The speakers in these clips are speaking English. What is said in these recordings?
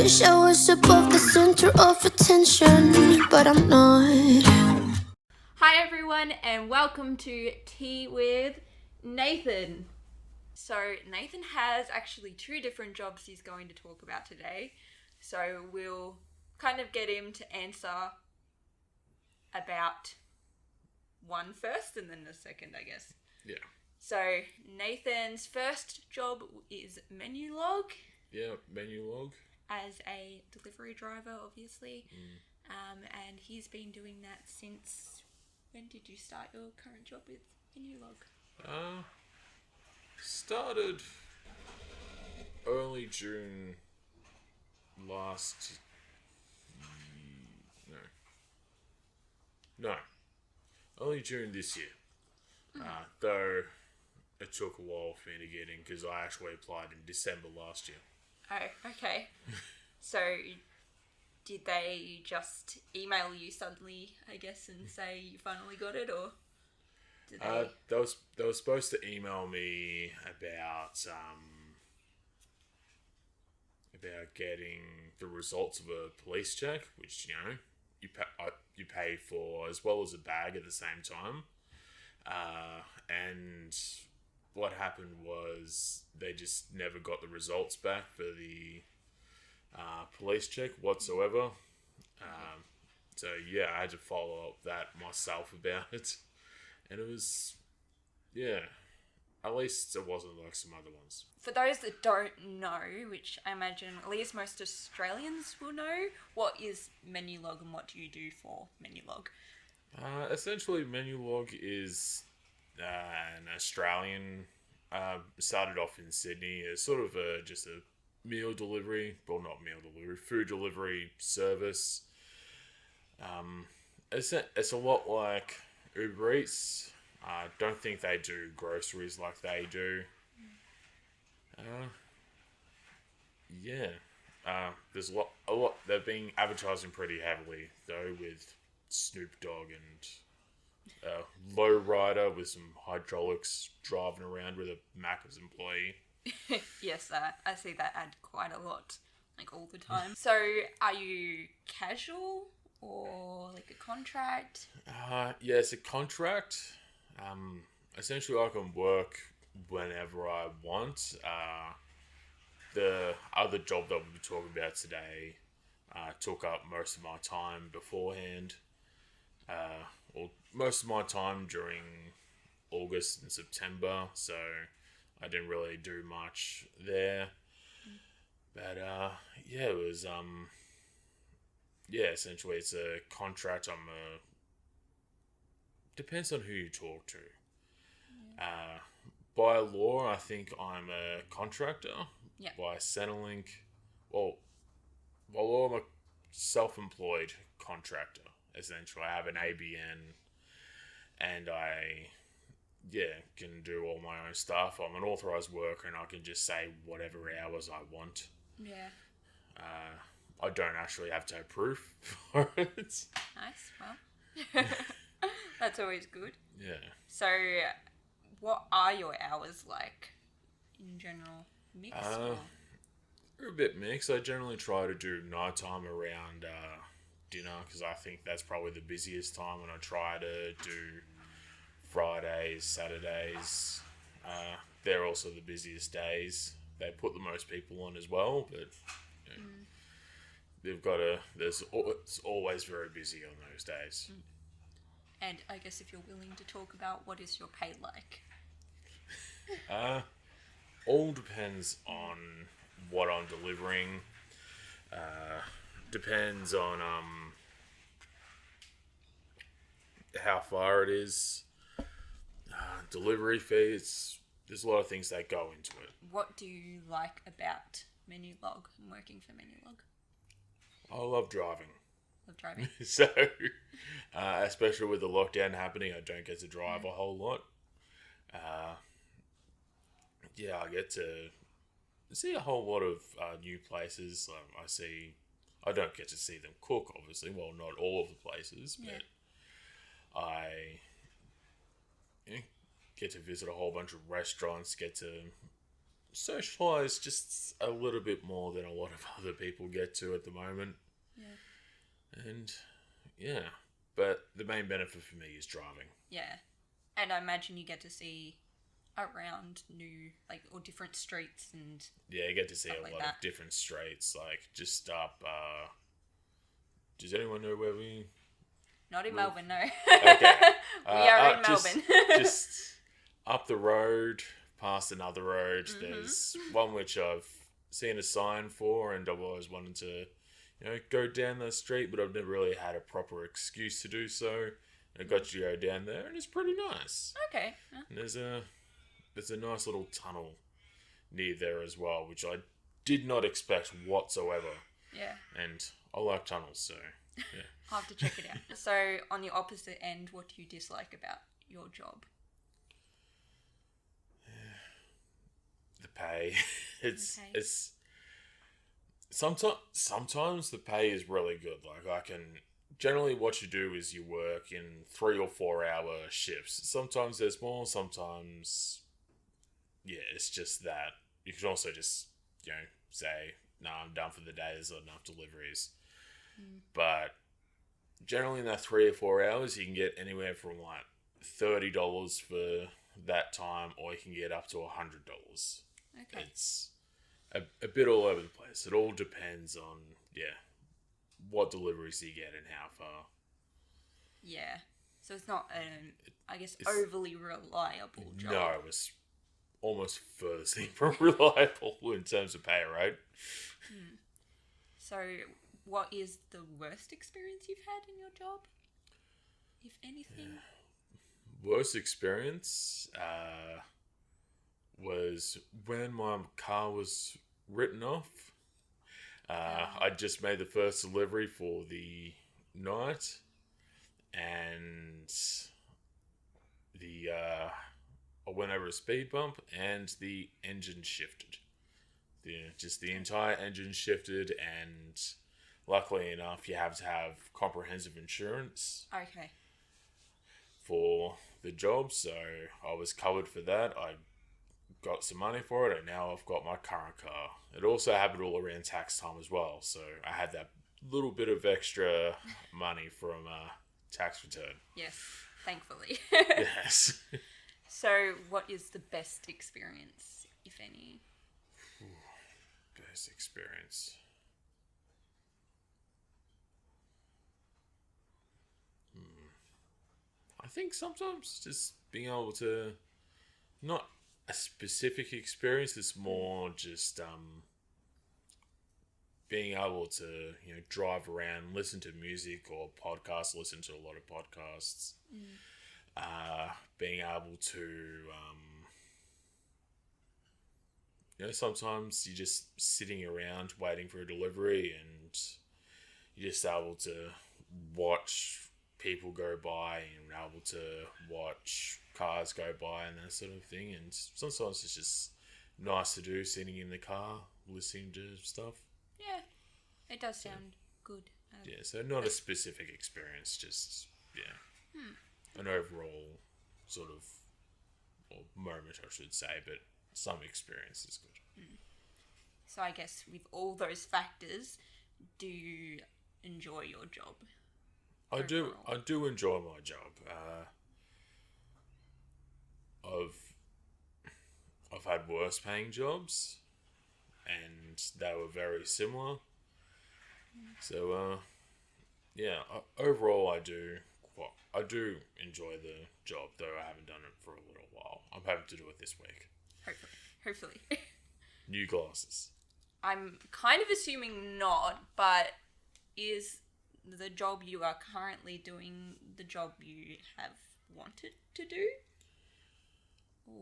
Wish I was above the center of attention, but I'm not. Hi everyone and welcome to Tea with Nathan. So Nathan has actually two different jobs he's going to talk about today. So we'll kind of get him to answer about one first and then the second, I guess. Yeah. So Nathan's first job is Menulog Yeah, Menulog. as a delivery driver, obviously. And he's been doing that since... When did you start your current job with Menulog? Started early June last... No. Early June this year. Though it took a while for me to get in because I actually applied in December last year. Oh, okay. So, did they just email you suddenly, I guess, and say you finally got it, or did they? They were supposed to email me about getting the results of a police check, which you pay for as well as a bag at the same time. And what happened was they just never got the results back for the police check whatsoever. So yeah, I had to follow up that myself about it, and it was, yeah, at least it wasn't like some other ones. For those that don't know, which I imagine at least most Australians will know, what is Menulog and what do you do for Menulog? Essentially, Menulog is an Australian. Started off in Sydney as sort of just a meal delivery, well, not meal delivery, food delivery service. It's a lot like Uber Eats. I don't think they do groceries like they do. Yeah. There's a lot. They've been advertising pretty heavily though, with Snoop Dogg and low rider with some hydraulics driving around with a Macca's employee. Yes, I see that ad quite a lot, like all the time. So, are you casual or like a contract? Yeah, it's a contract. Essentially, I can work whenever I want. The other job that we'll be talking about today took up most of my time beforehand. Well, most of my time during August and September, so I didn't really do much there. But yeah, it was essentially it's a contract. Depends on who you talk to. By law, I think I'm a contractor. Yeah. By Centrelink, well, by law, I'm a self-employed contractor. Essentially, I have an ABN, and I can do all my own stuff. I'm an authorised worker, and I can just say whatever hours I want. Yeah. I don't actually have to have proof for it. Nice. Well, that's always good. Yeah. So, what are your hours like in general? Mixed? They're a bit mixed. I generally try to do nighttime around dinner because I think that's probably the busiest time, and I try to do Fridays, Saturdays. They're also the busiest days. They put the most people on as well, but it's always very busy on those days. And I guess if you're willing to talk about what is your pay like? All depends on what I'm delivering. Depends on how far it is. Delivery fees. There's a lot of things that go into it. What do you like about Menulog and working for Menulog? I love driving. Love driving. So, especially with the lockdown happening, I don't get to drive a whole lot. I get to see a whole lot of new places. I don't get to see them cook, obviously. Well, not all of the places, but I get to visit a whole bunch of restaurants, get to socialise just a little bit more than a lot of other people get to at the moment. Yeah. And yeah, but the main benefit for me is driving. Yeah. And I imagine you get to see around new, like, or different streets and... Yeah, you get to see a like lot that. of different streets, like just up, does anyone know where we... Not in Melbourne, no. Okay. We are in just, Melbourne. just up the road, past another road, Mm-hmm. there's one which I've seen a sign for, and I've always wanted to, go down that street, but I've never really had a proper excuse to do so. And I got to go down there, and it's pretty nice. Okay. Yeah. And there's a nice little tunnel near there as well, which I did not expect whatsoever. Yeah. And I like tunnels, so yeah. I'll have to check it out. So, on the opposite end, what do you dislike about your job? The pay. Okay. It's sometimes the pay is really good. Like I can generally what you do is you work in 3 or 4 hour shifts. Sometimes there's more, sometimes it's just that. You can also just, say, no, I'm done for the day, there's not enough deliveries. But generally in that 3 or 4 hours you can get anywhere from like $30 for that time, or you can get up to $100. Okay. It's a bit all over the place. It all depends on, what deliveries you get and how far. Yeah. So it's not, I guess, It's- overly reliable job. No, it was almost furthest from reliable in terms of pay, right? So, what is the worst experience you've had in your job? If anything? Worst experience was when my car was written off. I just made the first delivery for the night, and I went over a speed bump, and the engine shifted. The entire engine shifted, and luckily enough, you have to have comprehensive insurance Okay. for the job, so I was covered for that. I got some money for it, and now I've got my current car. It also happened all around tax time as well, so I had that little bit of extra money from tax return. Yes, thankfully. Yes. So, what is the best experience, if any? Best experience. I think sometimes just being able to, not a specific experience, it's more just being able to drive around, listen to music or podcasts, listen to a lot of podcasts, being able to sometimes you're just sitting around waiting for a delivery, and you're just able to watch people go by and able to watch cars go by and that sort of thing. And sometimes it's just nice to do, sitting in the car, listening to stuff. Yeah, it does sound good. Yeah, so not a specific experience, just, an overall sort of, or moment, I should say, but some experience is good. So I guess with all those factors, do you enjoy your job? I do enjoy my job. I've had worse paying jobs, and they were very similar. So overall I do enjoy the job, though I haven't done it for a little while. I'm hoping to do it this week. Hopefully. New glasses. I'm kind of assuming not, but is the job you are currently doing the job you have wanted to do?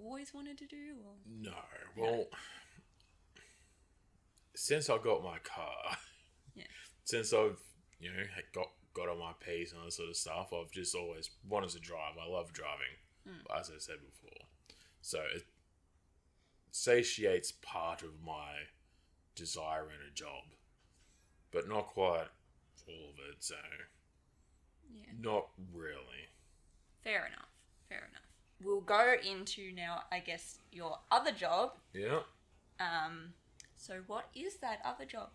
Always wanted to do? Or? No, well, since I got my car, since I've got on my P's and that sort of stuff, I've just always wanted to drive. I love driving, as I said before. So it satiates part of my desire in a job, but not quite all of it. So not really. Fair enough. We'll go into now, I guess, your other job. Yeah. So what is that other job?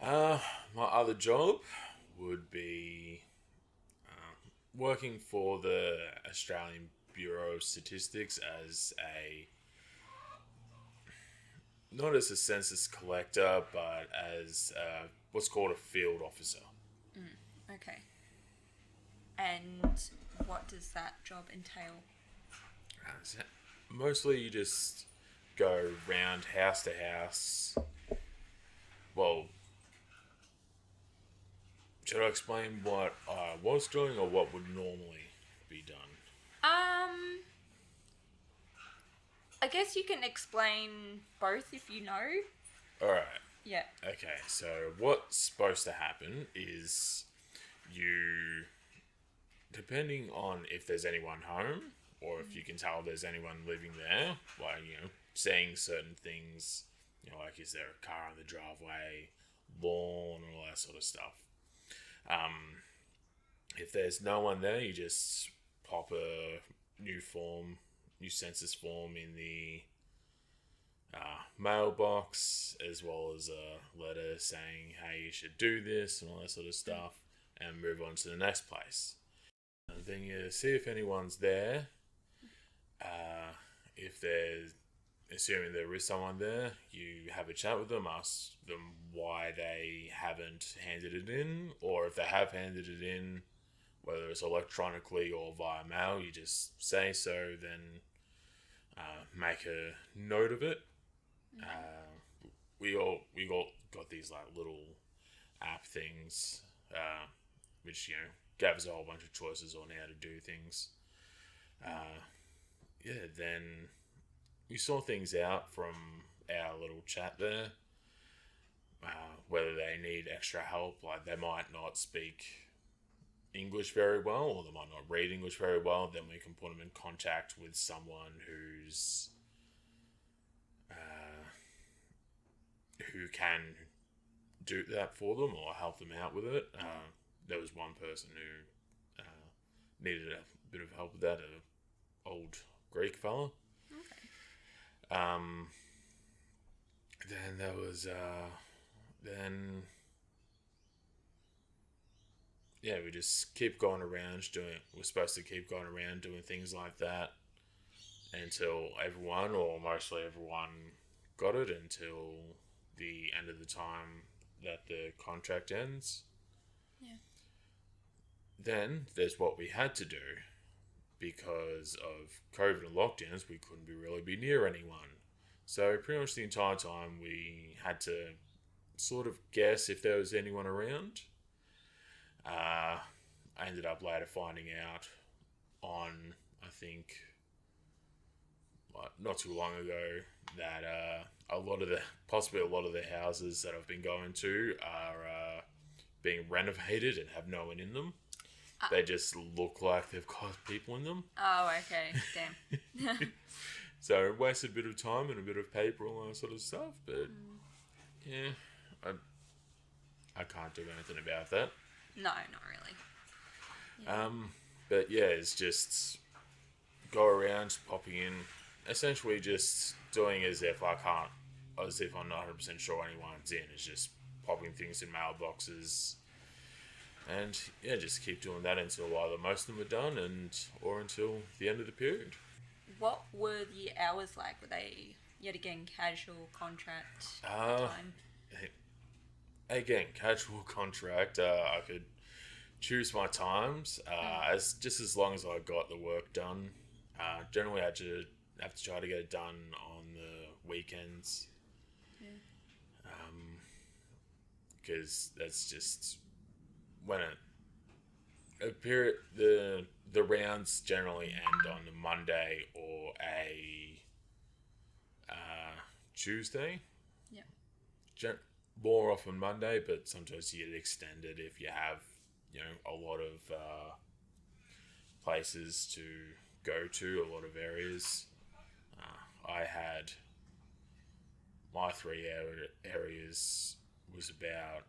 My other job would be working for the Australian Bureau of Statistics as not as a census collector, but as what's called a field officer. Okay. And what does that job entail? So mostly you just go round house to house. Well, should I explain what I was doing or what would normally be done? I guess you can explain both if you know. Alright. Yeah. Okay, so what's supposed to happen is you, depending on if there's anyone home or if you can tell there's anyone living there, like, seeing certain things, like is there a car in the driveway, lawn, and all that sort of stuff. If there's no one there, you just pop a new census form in the mailbox, as well as a letter saying, hey, you should do this and all that sort of stuff, and move on to the next place. And then you see if anyone's there. If there's, assuming there is someone there, you have a chat with them, ask them why they haven't handed it in, or if they have handed it in, whether it's electronically or via mail, you just say so, then make a note of it. We all got these like little app things, which gave us a whole bunch of choices on how to do things. Then we saw things out from our little chat there. Whether they need extra help, like they might not speak English very well, or they might not read English very well, then we can put them in contact with someone who can do that for them or help them out with it. There was one person who needed a bit of help with that, an old Greek fella. Okay. Then there was we just keep going around we're supposed to keep going around doing things like that until everyone, or mostly everyone, got it, until the end of the time that the contract ends. Yeah. Then there's what we had to do. Because of COVID and lockdowns, we couldn't really be near anyone. So pretty much the entire time we had to sort of guess if there was anyone around. I ended up later finding out on, I think, not too long ago, that possibly a lot of the houses that I've been going to are being renovated and have no one in them. They just look like they've got people in them. Oh, okay. Damn. So it wasted a bit of time and a bit of paper, all that sort of stuff. But yeah, I can't do anything about that. No, not really. Yeah. But yeah, it's just go around popping in, essentially just doing as if I'm not 100% sure anyone's in. It's just popping things in mailboxes. And yeah, just keep doing that until either most of them are done or until the end of the period. What were the hours like? Were they yet again casual contract time? Again, casual contract. I could choose my times as long as I got the work done. Generally, I have to try to get it done on the weekends. Because that's just when a period, the rounds generally end on a Monday or a Tuesday. Yeah. More often Monday, but sometimes you get extended if you have a lot of places to go to, a lot of areas. I had my 3 areas was about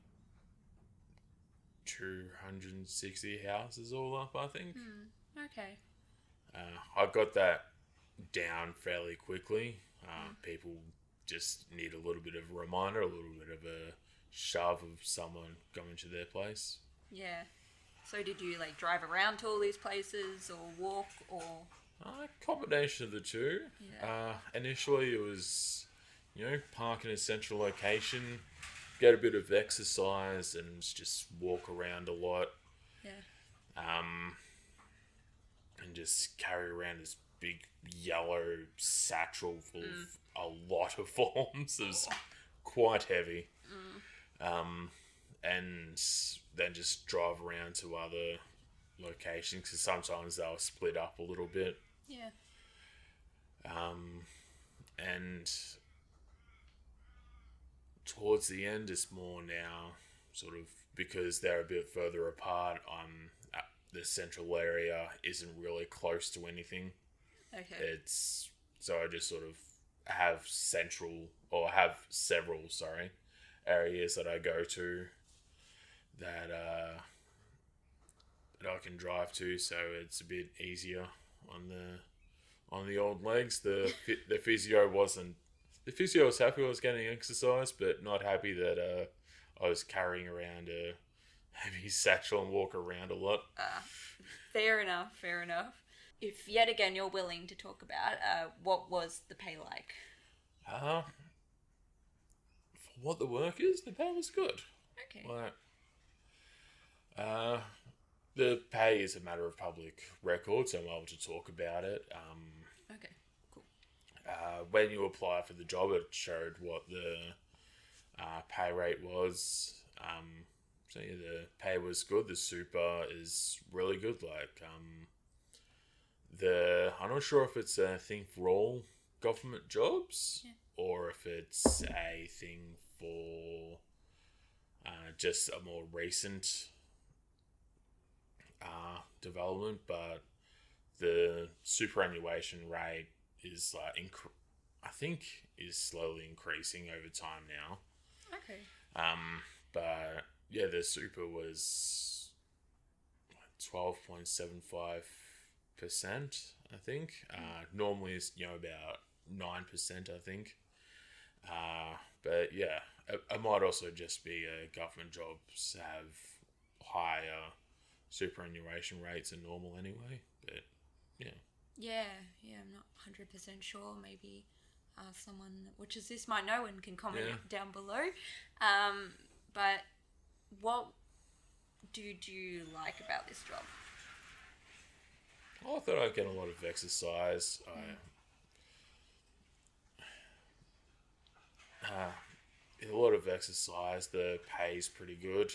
260 houses all up, I think. Okay. I got that down fairly quickly. People just need a little bit of a reminder, a little bit of a shove of someone going to their place. Yeah. So did you like drive around to all these places or walk or? Combination of the two. Yeah. Initially it was, park in a central location, get a bit of exercise and just walk around a lot. Yeah. And just carry around this big yellow satchel full of a lot of forms. It was quite heavy. And then just drive around to other locations because sometimes they'll split up a little bit. Yeah. And towards the end, it's more now sort of because they're a bit further apart. The central area isn't really close to anything. Okay. It's so I just sort of have several areas that I go to that I can drive to, so it's a bit easier on the old legs. The physio was happy I was getting exercise, but not happy that I was carrying around a heavy satchel and walk around a lot. Fair enough. If yet again you're willing to talk about, what was the pay like? For what the work is, the pay was good. Okay. The pay is a matter of public record, so I'm able to talk about it. Okay, cool. When you apply for the job, it showed what the pay rate was. So yeah, the pay was good. The super is really good. I'm not sure if it's a thing for all government jobs or if it's a thing for just a more recent development, but the superannuation rate is I think is slowly increasing over time now. Okay. But yeah, the super was 12.75%, I think. Normally it's about 9%, I think. But yeah, it might also just be government jobs have higher superannuation rates than normal anyway. But yeah. Yeah, I'm not 100% sure. Maybe someone that watches this might know and can comment down below. But what did you like about this job? I thought I'd get a lot of exercise. A lot of exercise. The pay's pretty good.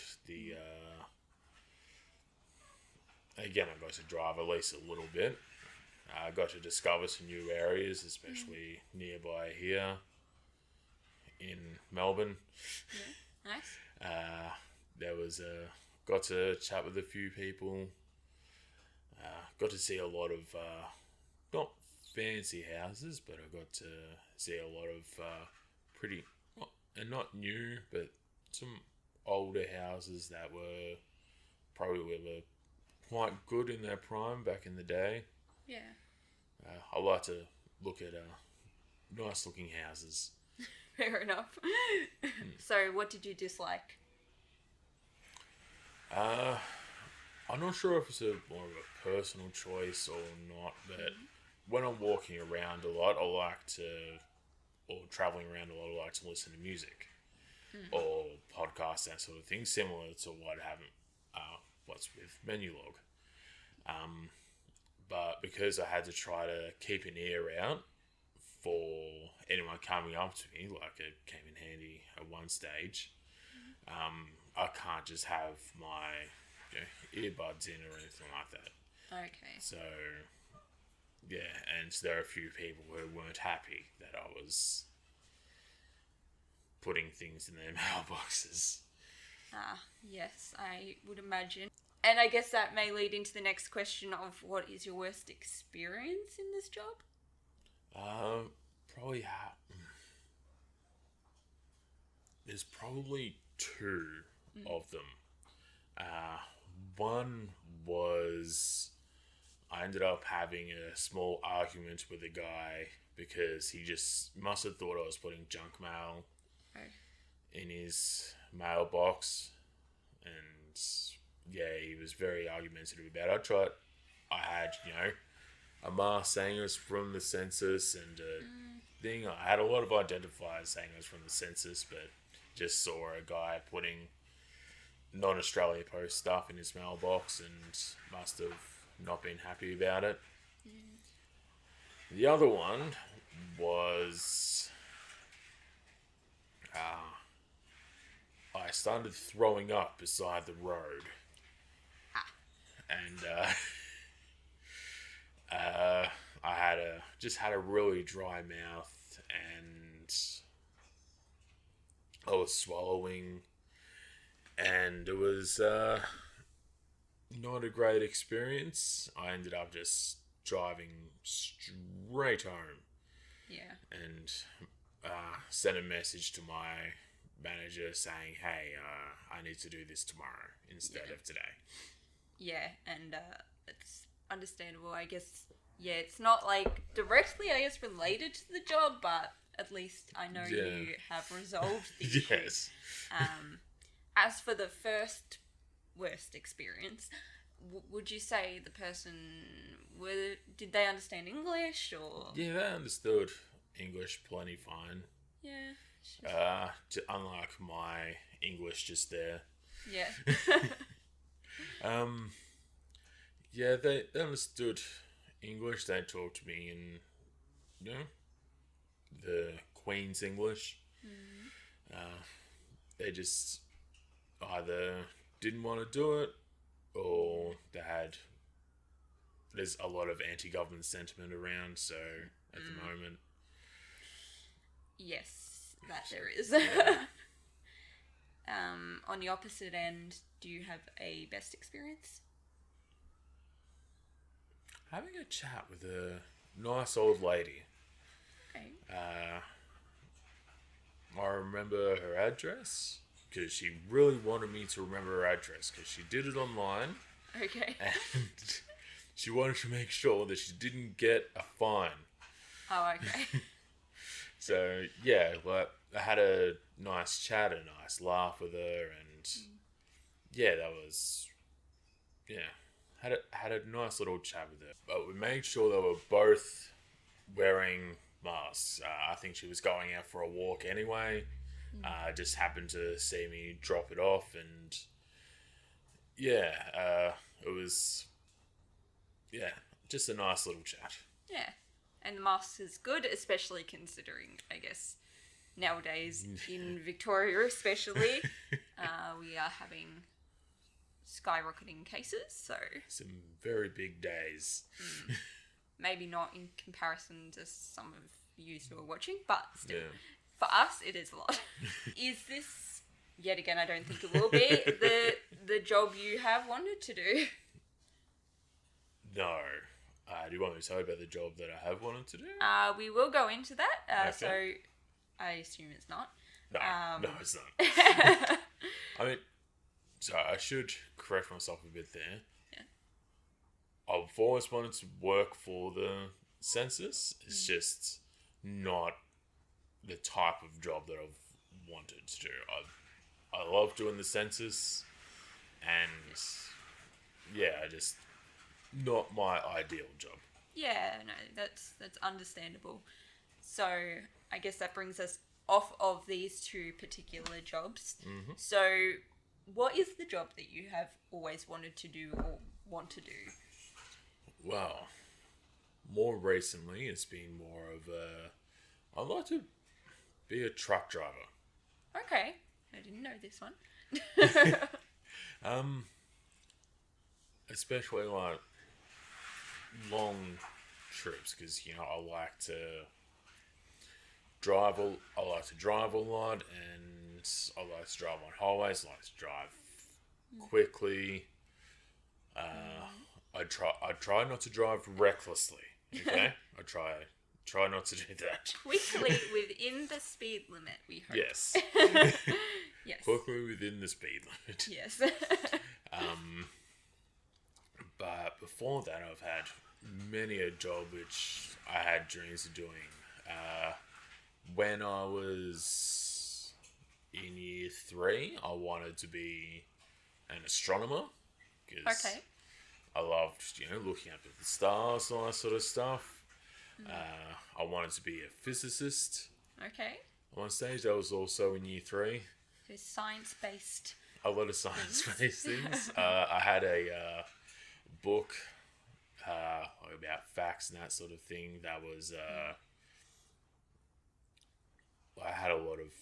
Again, I got to drive at least a little bit. I got to discover some new areas, especially nearby here in Melbourne. Yeah, nice. Got to chat with a few people. Got to see a lot of not fancy houses, but I got to see a lot of pretty, and not new, but some older houses that were quite good in their prime back in the day. Yeah. I like to look at nice looking houses. Fair enough. So what did you dislike? I'm not sure if it's more of a personal choice or not, but when I'm walking around a lot, or traveling around a lot, I like to listen to music or podcasts, that sort of thing, similar to what's with Menulog. But because I had to try to keep an ear out for anyone coming up to me, it came in handy at one stage, I can't just have my earbuds in or anything like that. Okay. So, yeah, and there are a few people who weren't happy that I was putting things in their mailboxes. Yes, I would imagine. And I guess that may lead into the next question of what is your worst experience in this job? Probably there's probably two of them. One was I ended up having a small argument with a guy because he just must have thought I was putting junk mail in his mailbox, and yeah, he was very argumentative about it. I had, a mask saying it was from the census and a thing. I had a lot of identifiers saying it was from the census, but just saw a guy putting non-Australia Post stuff in his mailbox and must have not been happy about it. The other one was I started throwing up beside the road, and I just had a really dry mouth, and I was swallowing, and it was not a great experience. I ended up just driving straight home. Yeah. And sent a message to my manager saying, hey, I need to do this tomorrow instead of today. Yeah, and it's understandable, I guess. Yeah, it's not like directly, I guess, related to the job, but at least I know you have resolved the issue. Yes. As for the first worst experience, would you say the person, did they understand English, or? Yeah, they understood English plenty fine. Yeah. Unlike my English just there. Yeah. Yeah, they understood English. They talked to me in, the Queen's English. They just either didn't want to do it, or there's a lot of anti-government sentiment around, so at the moment. Yes, that there is. Yeah. On the opposite end, do you have a best experience? Having a chat with a nice old lady. Okay. I remember her address because she really wanted me to remember her address because she did it online. Okay. And she wanted to make sure that she didn't get a fine. Oh, okay. So, yeah, I had a nice chat, a nice laugh with her, and yeah, that was, had a nice little chat with her. But we made sure they were both wearing masks. I think she was going out for a walk anyway. Just happened to see me drop it off, and it was, just a nice little chat. Yeah. And the mask is good, especially considering, I guess, nowadays in Victoria especially, we are having skyrocketing cases, so... Some very big days. Maybe not in comparison to some of you who are watching, but still, Yeah. for us, it is a lot. Is this, yet again, I don't think it will be, the job you have wanted to do? No. Do you want me to tell you about the job that I have wanted to do? We will go into that, Okay. so I assume it's not. No, it's not. I mean, so I should correct myself a bit there. Yeah. I've always wanted to work for the census. It's just not the type of job that I've wanted to do. I love doing the census, and just not my ideal job. Yeah, no, that's understandable. So I guess that brings us off of these two particular jobs. Mm-hmm. So what is the job that you have always wanted to do or want to do? Well, more recently, it's been more of I'd like to be a truck driver. Okay, I didn't know this one. Especially like long trips, because I like to drive. I like to drive a lot, and I like to drive on highways. I like to drive quickly. I try not to drive recklessly. Okay, I try not to do that. Quickly within the speed limit, we hope. Yes. Yes. Quickly within the speed limit. Yes. But before that, I've had many a job which I had dreams of doing. When I was in year 3, I wanted to be an astronomer because Okay. I loved, looking up at the stars and all that sort of stuff. I wanted to be a physicist. Okay. At one stage, I was also in year 3. So science-based. A lot of science-based things. I had a book about facts and that sort of thing. That was I had a lot of,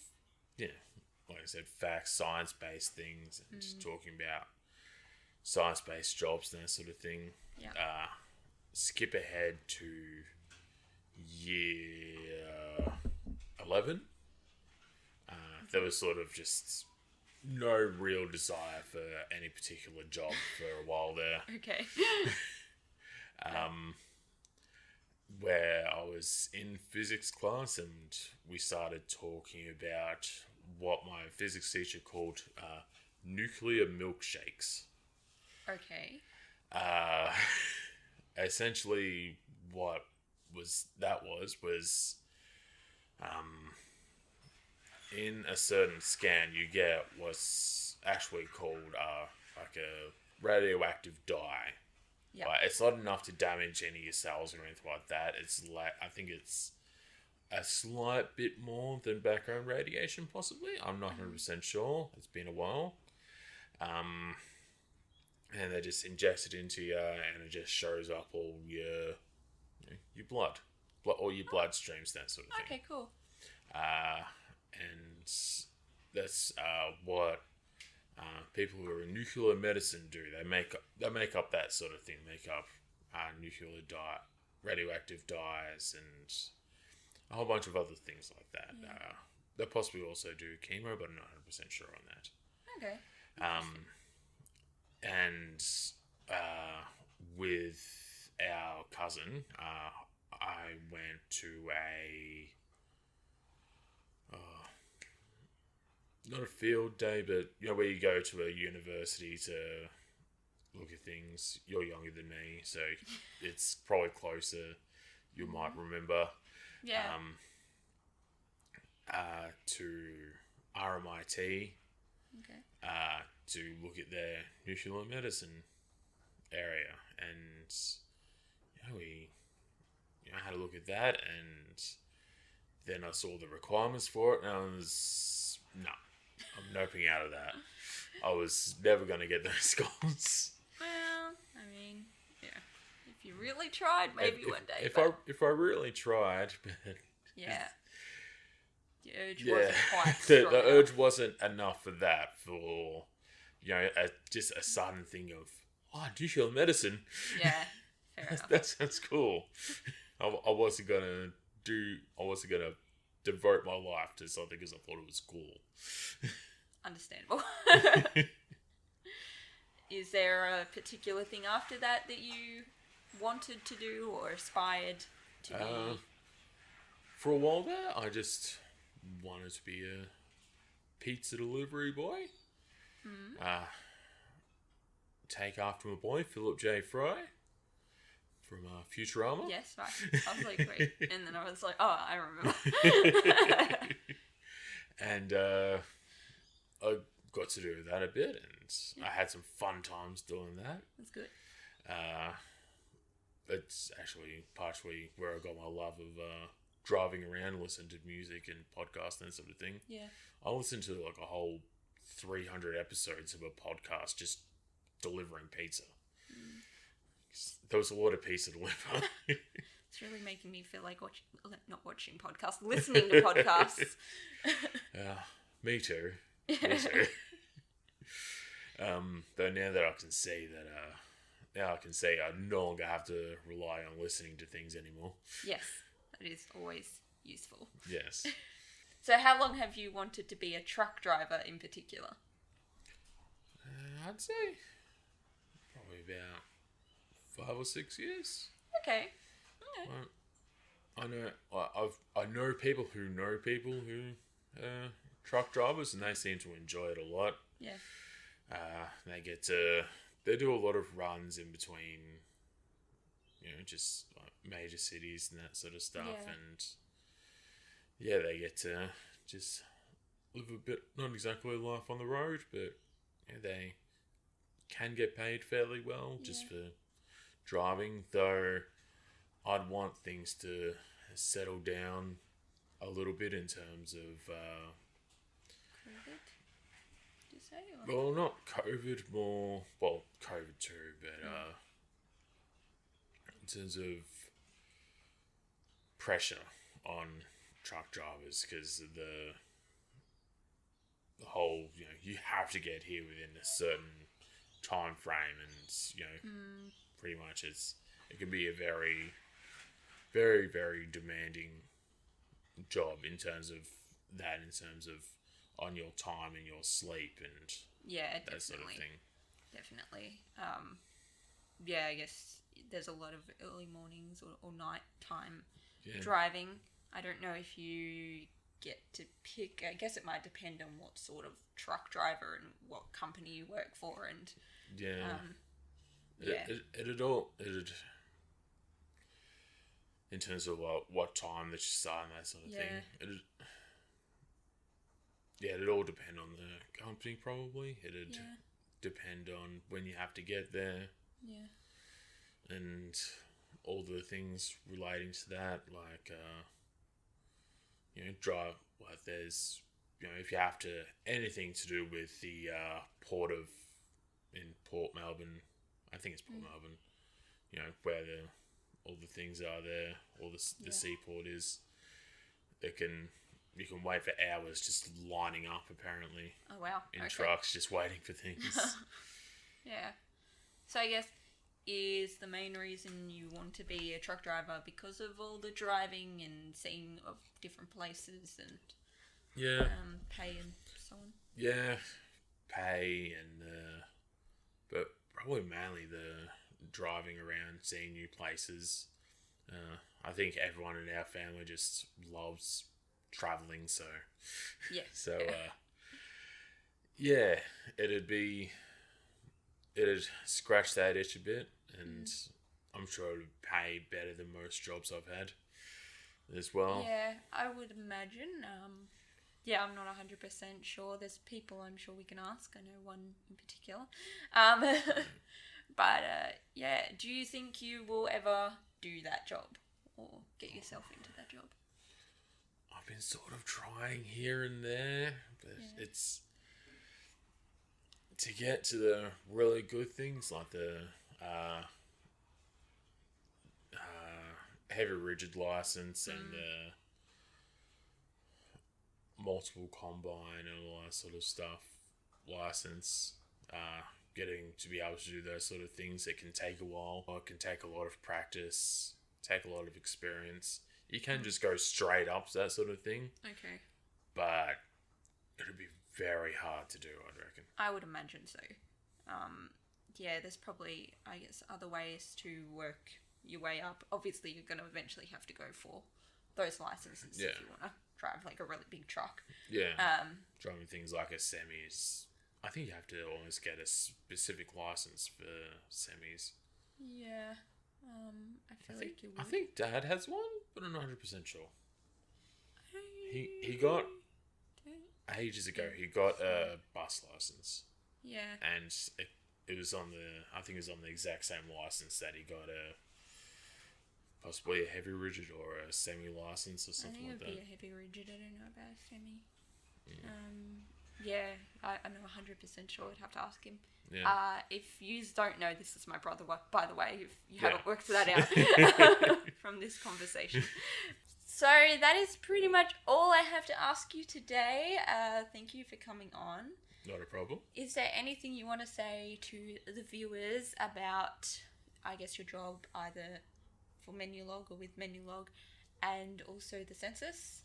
like I said, facts, science-based things, and just talking about science-based jobs and that sort of thing. Yeah. Skip ahead to year 11. There was sort of just no real desire for any particular job for a while there. Okay. Where I was in physics class and we started talking about what my physics teacher called nuclear milkshakes. Okay. Essentially, what was in a certain scan you get what's actually called like a radioactive dye. Yeah. But it's not enough to damage any of your cells or anything like that. It's like, I think it's a slight bit more than background radiation, possibly. I'm not 100% sure. It's been a while. And they just inject it into you, and it just shows up all your blood, all your bloodstreams, that sort of thing. Okay, cool. And that's what people who are in nuclear medicine do. They make up that sort of thing. Make up nuclear dye, radioactive dyes, and a whole bunch of other things like that. Yeah. They possibly also do chemo, but I'm not 100% sure on that. Okay. And with our cousin, I went to not a field day, but where you go to a university to look at things. You're younger than me, so it's probably closer. You might remember. Yeah. To RMIT. Okay. To look at their nuclear medicine area, and we had a look at that, and then I saw the requirements for it, and I was I'm noping out of that. I was never going to get those scores. Well, I mean, yeah. If you really tried, maybe one day. If I really tried, but yeah. The urge yeah, wasn't quite strong the enough. urge wasn't enough for that. For just a sudden thing of nuclear medicine. Yeah, fair enough. That sounds cool. I wasn't gonna devote my life to something because I thought it was cool. Understandable. Is there a particular thing after that you wanted to do or aspired to be? For a while there, I just wanted to be a pizza delivery boy. Take after my boy, Philip J. Fry from Futurama. Yes, right. I was like, wait. And then I was like, oh, I remember. And I got to do that a bit, and I had some fun times doing that. That's good. It's actually partially where I got my love of driving around, listening to music and podcasts and that sort of thing. Yeah. I listened to like a whole 300 episodes of a podcast just delivering pizza. There was a lot of pizza to deliver. It's really making me feel like not watching podcasts, listening to podcasts. Me too. Me too. Though now that I can see that, I no longer have to rely on listening to things anymore. Yes, that is always useful. Yes. So how long have you wanted to be a truck driver in particular? I'd say probably about 5 or 6 years. Okay. I know people who truck drivers, and they seem to enjoy it a lot. Yeah. They get to they do a lot of runs in between, just like major cities and that sort of stuff. Yeah. And yeah, they get to just live a bit, not exactly life on the road, but they can get paid fairly well just for driving. Though I'd want things to settle down a little bit in terms of COVID, did you say? Or? well, not COVID, more COVID too, but in terms of pressure on truck drivers, because the whole you have to get here within a certain time frame, and pretty much it can be a very, very, very demanding job in terms of on your time and your sleep and Yeah, that sort of thing. Definitely. Yeah, I guess there's a lot of early mornings or night time driving. I don't know if you get to pick. I guess it might depend on what sort of truck driver and what company you work for, and It'd in terms of what time that you start and that sort of thing. It'd all depend on the company probably. It'd depend on when you have to get there. Yeah. And all the things relating to that, like drive. Like there's if you have to anything to do with the port in Port Melbourne, I think it's Port Melbourne. Where all the things are there, all the seaport is. You can wait for hours just lining up apparently. Oh wow! In trucks, just waiting for things. Yeah. So I guess is the main reason you want to be a truck driver because of all the driving and seeing of different places and pay and so on? Yeah, pay and but probably mainly the driving around, seeing new places. I think everyone in our family just loves traveling, so it'd scratch that itch a bit, and I'm sure it'd pay better than most jobs I've had as well. Yeah, I would imagine. I'm not 100% sure. There's people I'm sure we can ask. I know one in particular. But do you think you will ever do that job or get yourself into that job? I've been sort of trying here and there, but it's to get to the really good things like the heavy rigid license and the multiple combine and all that sort of stuff license. Getting to be able to do those sort of things, it can take a while. It can take a lot of practice, take a lot of experience. You can just go straight up to that sort of thing. Okay. But it'd be very hard to do, I'd reckon. I would imagine so. There's probably, I guess, other ways to work your way up. Obviously, you're going to eventually have to go for those licenses if you want to drive like a really big truck. Yeah. Driving things like a semi is... I think you have to almost get a specific license for semis. Yeah. I feel like you would. I think Dad has one, but I'm not 100% sure. He got... Ages ago, he got a bus license. Yeah. And it was on I think it was on the exact same license that he got possibly a heavy rigid or a semi license or something like that. I think it would be a heavy rigid. I don't know about a semi. Yeah. I'm not 100% sure. I'd have to ask him. Yeah. If you don't know, this is my brother, by the way, if you haven't worked that out from this conversation. So that is pretty much all I have to ask you today. Thank you for coming on. Not a problem. Is there anything you want to say to the viewers about, I guess, your job, either for Menulog or with Menulog, and also the census?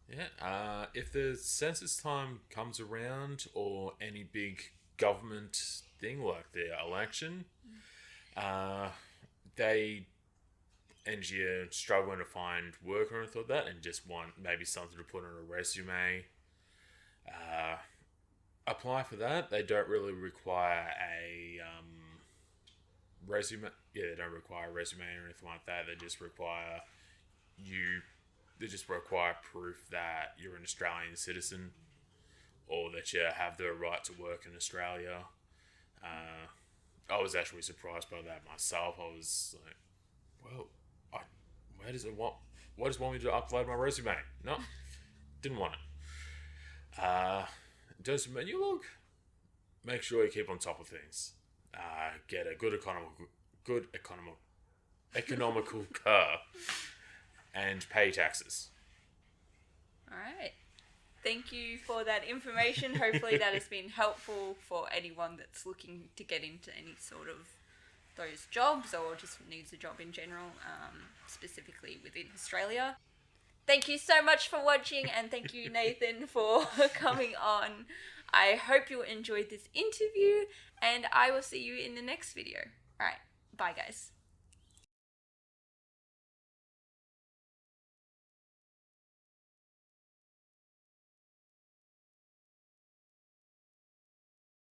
Yeah. If the census time comes around or any big government thing like the election, and you're struggling to find work or anything like that and just want maybe something to put on a resume, apply for that. They don't really require resume. Yeah, they don't require a resume or anything like that. They just require you. They just require proof that you're an Australian citizen, or that you have the right to work in Australia. I was actually surprised by that myself. I was like, well, where does it want? What does it want me to upload my resume? No, didn't want it. In terms of Menulog, make sure you keep on top of things. Get a good economical car, and pay taxes. All right. Thank you for that information. Hopefully that has been helpful for anyone that's looking to get into any sort of those jobs or just needs a job in general, specifically within Australia. Thank you so much for watching, and thank you, Nathan, for coming on. I hope you enjoyed this interview, and I will see you in the next video. All right. Bye, guys.